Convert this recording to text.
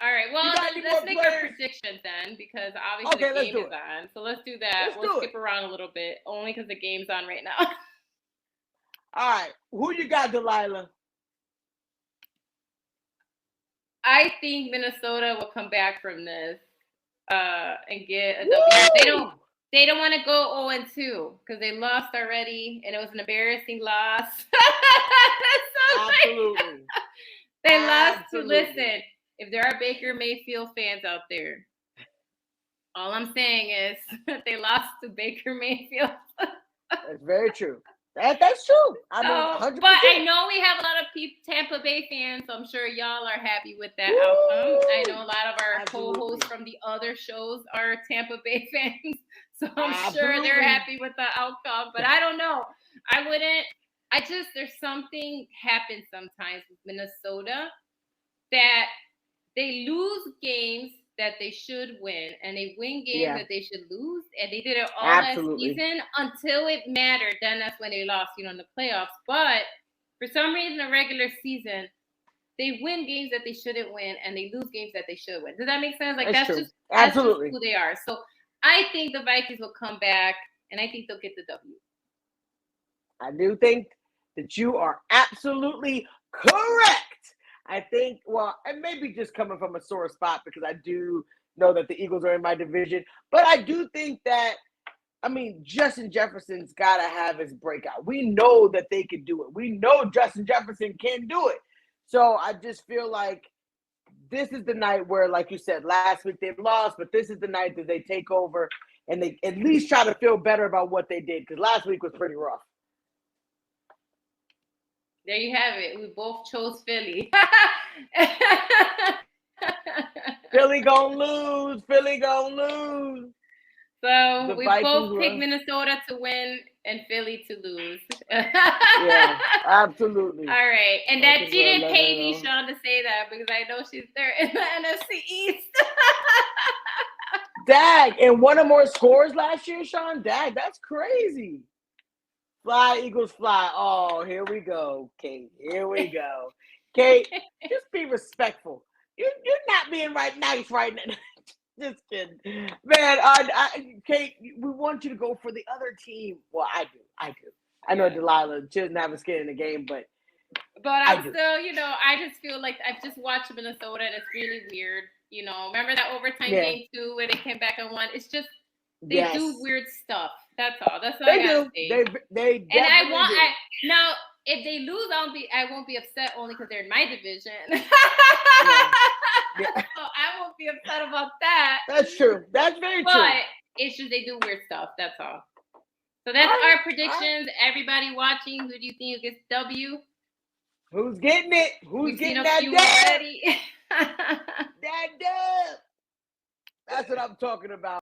All right. Well, let's make our predictions then, because obviously the game is on. So let's do that. We'll skip around a little bit, only because the game's on right now. All right. Who you got, Delilah? I think Minnesota will come back from this and get a W. They don't want to go 0-2 because they lost already, and it was an embarrassing loss. Absolutely. They lost to, listen, if there are Baker Mayfield fans out there, all I'm saying is they lost to Baker Mayfield. That's very true. That's true. I mean, 100%. But I know we have a lot of Tampa Bay fans, so I'm sure y'all are happy with that outcome. I know a lot of our co-hosts from the other shows are Tampa Bay fans, so I'm sure they're happy with the outcome. But I don't know. I wouldn't. There's something happens sometimes with Minnesota that they lose games that they should win, and they win games that they should lose, and they did it all last season until it mattered. Then that's when they lost, in the playoffs. But for some reason, the regular season, they win games that they shouldn't win, and they lose games that they should win. Does that make sense? Like that's just who they are. So I think the Vikings will come back, and I think they'll get the W. I do think that you are absolutely correct. I think, and maybe just coming from a sore spot because I do know that the Eagles are in my division. But I do think that, Justin Jefferson's got to have his breakout. We know that they can do it. We know Justin Jefferson can do it. So I just feel like this is the night where, like you said, last week they lost, but this is the night that they take over and they at least try to feel better about what they did because last week was pretty rough. There you have it. We both chose Philly. Philly gonna lose. So we both picked Minnesota to win and Philly to lose. Yeah, absolutely. All right. And that she didn't pay me, Sean, to say that because I know she's there in the NFC East. Dag. And one or more scores last year, Sean? Dag, that's crazy. Fly, Eagles, fly. Oh, here we go, Kate. Here we go. Kate, just be respectful. You're not being nice right now. Just kidding. Man, Kate, we want you to go for the other team. Well, I do. I know Delilah doesn't have a skin in the game, but I'm still, I just feel like I've just watched Minnesota and it's really weird. Remember that overtime game too where they came back and won? It's just they do weird stuff. That's all. That's all I gotta say. They and I want now if they lose, I won't be upset only because they're in my division. So I won't be upset about that. That's true. That's very true. But it's just they do weird stuff. That's all. So that's our predictions. Everybody watching, who do you think gets W? Who's getting it? Who's getting that dub? That dub. That's what I'm talking about.